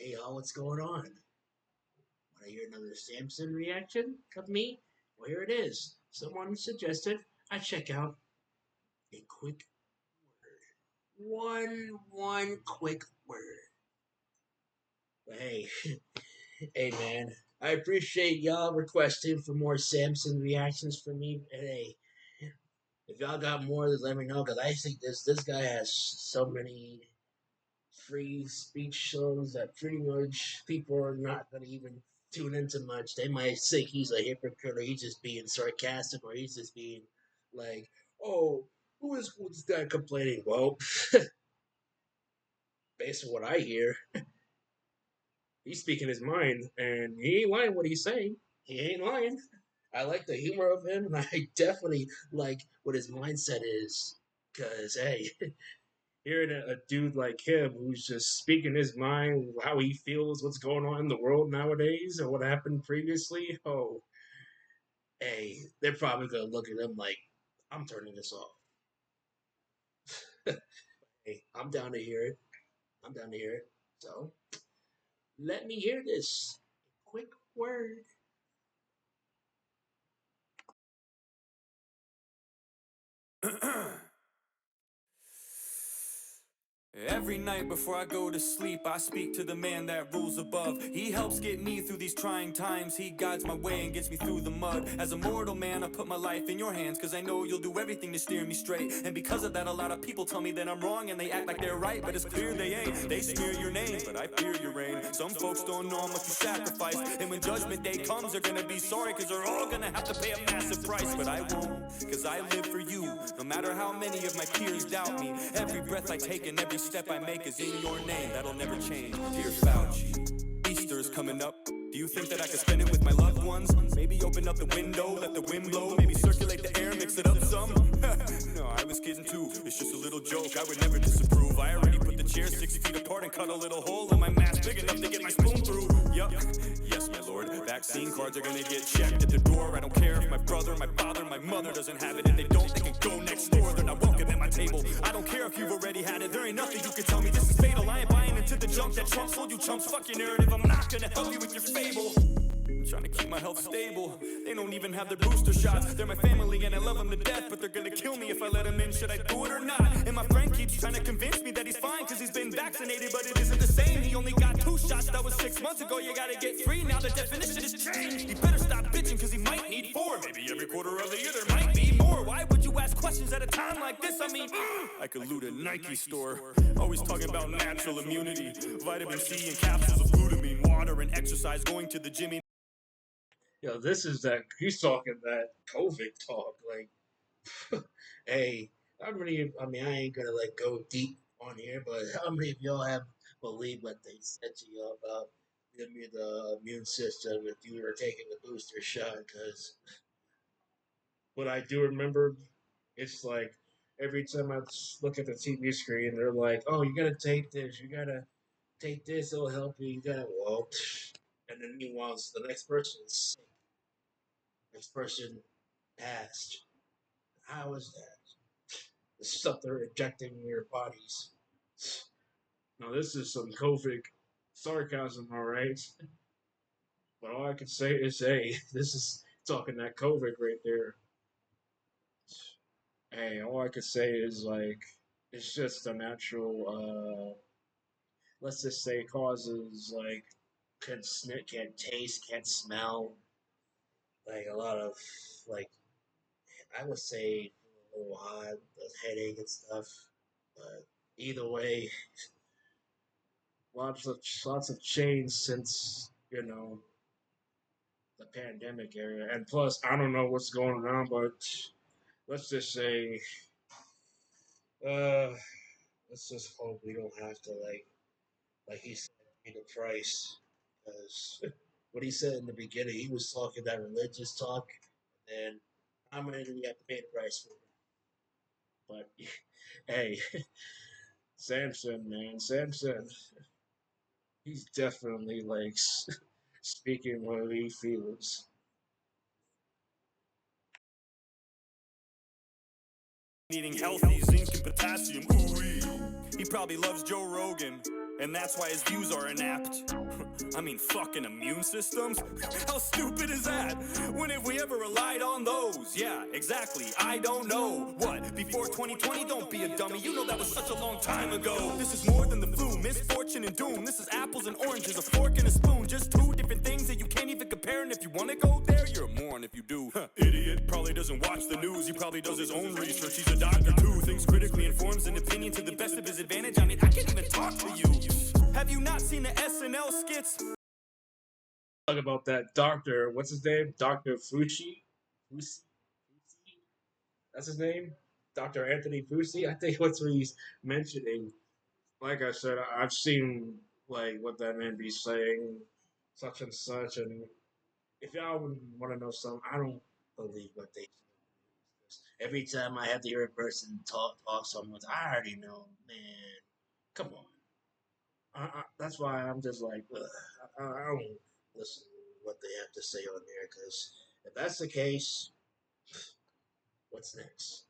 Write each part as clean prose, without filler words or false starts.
Hey y'all, what's going on? Want to hear another Samson reaction of me? Well, here it is. Someone suggested I check out a quick word. One quick word. But hey, hey man, I appreciate y'all requesting for more Samson reactions from me. And hey, if y'all got more, let me know because I think this guy has so many free speech shows that pretty much people are not going to even tune into much. They might think he's a hypocrite or he's just being sarcastic or he's just being like, oh, who's that complaining? Well, based on what I hear, he's speaking his mind and he ain't lying what he's saying. He ain't lying. I like the humor of him and I definitely like what his mindset is. Because, hey, hearing a dude like him who's just speaking his mind, how he feels, what's going on in the world nowadays, or what happened previously. Oh, hey, they're probably gonna look at him like, I'm turning this off. Hey, I'm down to hear it. I'm down to hear it. So let me hear this. Quick word. Every night before I go to sleep, I speak to the man that rules above. He helps get me through these trying times. He guides my way and gets me through the mud. As a mortal man, I put my life in your hands, cause I know you'll do everything to steer me straight. And because of that, a lot of people tell me that I'm wrong and they act like they're right, but it's clear they ain't. They smear your name, but I fear your reign. Some folks don't know how much you sacrificed, and when judgment day comes, they're gonna be sorry, cause they're all gonna have to pay a massive price. But I won't, cause I live for you. No matter how many of my peers doubt me, every breath I take and every step I make is in your name. That'll never change. Dear Fauci, Easter's coming up. Do you think that I could spend it with my loved ones? Maybe open up the window, let the wind blow. Maybe circulate the air, mix it up some. No, I was kidding too. It's just a little joke. I would never disapprove. I already put the chairs 6 feet apart and cut a little hole in my mask big enough to get my spoon through. Yup. Yes, my lord. Vaccine cards are gonna get checked at the door. I don't care if my brother, my father, my mother doesn't have it. If they don't, they can go next door. They're not welcome at my table. I don't care if you've already had it. There ain't nothing you can tell me. This is fatal. I ain't buying into the junk that Trump sold you chumps. Fuck your narrative. I'm not gonna help you with your fable. I'm trying to keep my health stable. They don't even have their booster shots. They're my family and I love them to death, but they're gonna kill me if I let them in. Should I do it or not? And my friend keeps trying to convince me that he's fine cause he's been vaccinated, but it isn't the same. He only got 2 shots. That was 6 months ago. You gotta get 3. Now the definition has changed. He better stop bitching cause he might need 4. Maybe every quarter of the year there might be more. Why would you ask questions at a time like this? I mean, I could loot a Nike store. Always talking about natural immunity, vitamin C and capsules of glutamine, water and exercise, going to the gym. Yo, this is that he's talking that COVID talk. Like, hey, how many? I mean, I ain't gonna like go deep on here, but how many of y'all have believed what they said to you about the immune system if you were taking a booster shot? Because what I do remember, it's like every time I look at the TV screen, they're like, "Oh, you gotta take this. You gotta take this. It'll help you. You gotta well." And then meanwhile, the next person is sick. Next person passed. How is that? The stuff they're injecting in your bodies. Now this is some COVID sarcasm, all right. But all I can say is, hey, this is talking that COVID right there. Hey, all I can say is like it's just a natural. Let's just say causes like can't sniff, can't taste, can't smell. Like a lot of like I would say a little hot, headache and stuff. But either way, lots of change since the pandemic era. And plus, I don't know what's going on, but let's just say, uh, let's just hope we don't have to like he said, pay the price because what he said in the beginning, he was talking that religious talk, and how many do we have to pay the price for? But hey, Samson, man, Samson, he's definitely like speaking what he feels. Eating healthy, zinc and potassium, ooh-wee. He probably loves Joe Rogan. And that's why his views are inapt. I mean, fucking immune systems? How stupid is that? When have we ever relied on those? Yeah, exactly, I don't know. What, before 2020? Don't be a dummy, you know that was such a long time ago. This is more than the flu, misfortune and doom. This is apples and oranges, a fork and a spoon. Just two different things that you can't even compare. And if you wanna go there, you're a moron if you do. Idiot, probably doesn't watch the news. He probably does his own research. He's a doctor too, thinks critically, informs an opinion to the best of his advantage. I mean, I can't even talk to you. Have you not seen the SNL skits? Talk about that doctor. What's his name? Doctor Fusi. That's his name. Doctor Anthony Fusi. I think what's what he's mentioning. Like I said, I've seen like what that man be saying, such and such, and if y'all want to know something, I don't believe what they say. Every time I have to hear a person talk someone, I already know, man. Come on. That's why I'm just like, I don't listen to what they have to say on there because if that's the case, what's next?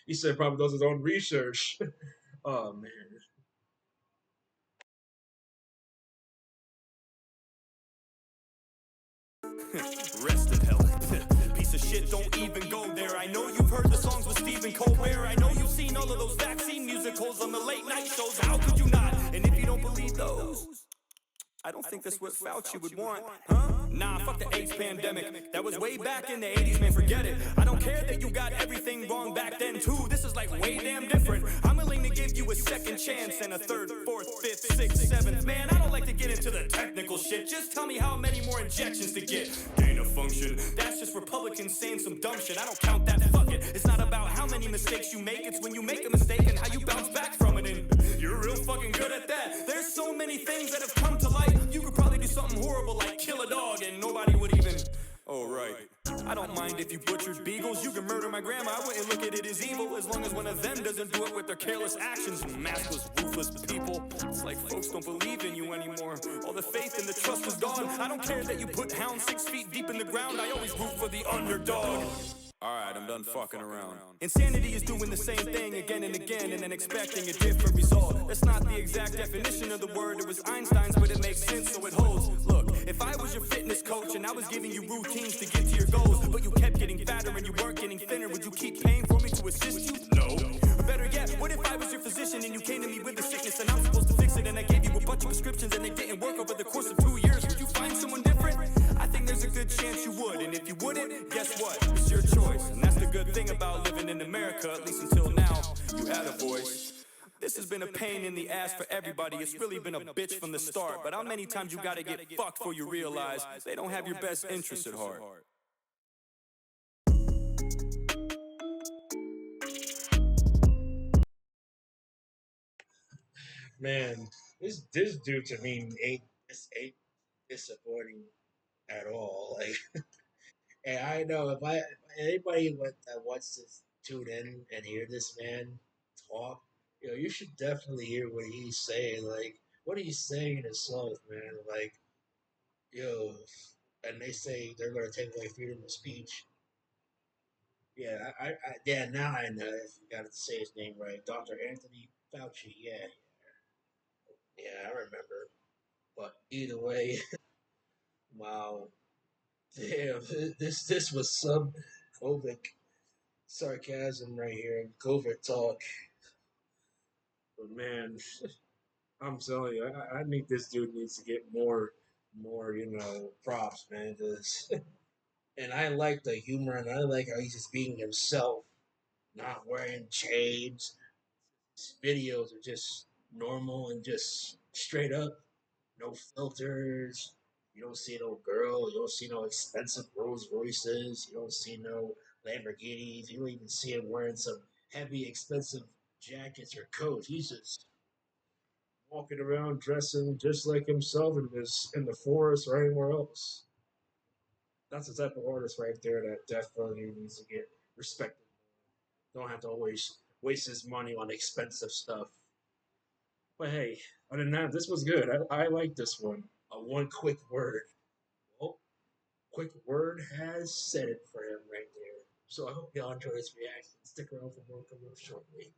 He said probably does his own research. Oh man, Rest in hell. Piece of shit, don't even go there. I know you've heard the songs with Stephen Colbert. I know you've seen all of those vaccine musicals on the late night shows. How could you not? And if you don't believe those, I don't think that's what Fauci would want, huh? Nah, fuck the AIDS pandemic. That was way back in the 80s, man, forget it. I don't care that you got everything wrong back then, too. This is like way damn different. I'm willing to give you a second chance and a third, fourth, fifth, sixth, seventh. Man, I don't like to get into the technical shit. Just tell me how many more injections to get. Gain of function. That's just Republicans saying some dumb shit. I don't count that, fuck it. It's not about how many mistakes you make. It's when you make a mistake and how you bounce back from it. And you're real fucking good at that. There's so many things that have come to light. You could probably do something horrible like kill a dog and nobody would even. Oh, right. I don't mind if you butchered beagles. You can murder my grandma. I wouldn't look at it as evil as long as one of them doesn't do it with their careless actions. Maskless, ruthless people. It's like folks don't believe in you anymore. All the faith and the trust is gone. I don't care that you put hounds 6 feet deep in the ground. I always root for the underdog. Alright, I'm done fucking around. Insanity is doing the same thing again and again and then expecting a different result. That's not the exact definition of the word. It was Einstein's, but it makes sense, so it holds. Look, if I was your fitness coach and I was giving you routines to get to your goals, but you kept getting fatter and you weren't getting thinner, would you keep paying for me to assist you? No. Or better yet, what if I was your physician and you came to me with a sickness and I'm supposed to fix it and I gave you a bunch of prescriptions and they didn't work over the course of 2 years? Would you find someone different? I think there's a good chance you would, and if you wouldn't, guess what? It's your choice, and that's the good thing about living in America, at least until now, you had a voice. This has been a pain in the ass for everybody. It's really been a bitch from the start, but how many times you gotta get fucked before you realize they don't have your best interests at heart? man, this dude to me ain't disappointing at all. Like, and I know if anybody that wants to tune in and hear this man talk, you should definitely hear what he's saying. Like, what he's saying is soft, man. Like, yo, and they say they're gonna take away freedom of speech. Yeah, yeah. Now I know. If you got to say his name right, Dr. Anthony Fauci. Yeah, yeah, I remember. But either way, wow, damn, this was some COVID sarcasm right here, COVID talk. But man, I'm telling you, I think this dude needs to get more, props, man. 'Cause and I like the humor, and I like how he's just being himself, not wearing chains. His videos are just normal and just straight up, no filters. You don't see no girl. You don't see no expensive Rolls Royces. You don't see no Lamborghinis. You don't even see him wearing some heavy, expensive jackets or coats. He's just walking around dressing just like himself in the forest or anywhere else. That's the type of artist right there that definitely needs to get respected. Don't have to always waste his money on expensive stuff. But hey, other than that, this was good. I like this one. One quick word. Well, quick word has said it for him right there. So I hope y'all enjoy this reaction. Stick around for more coming up shortly.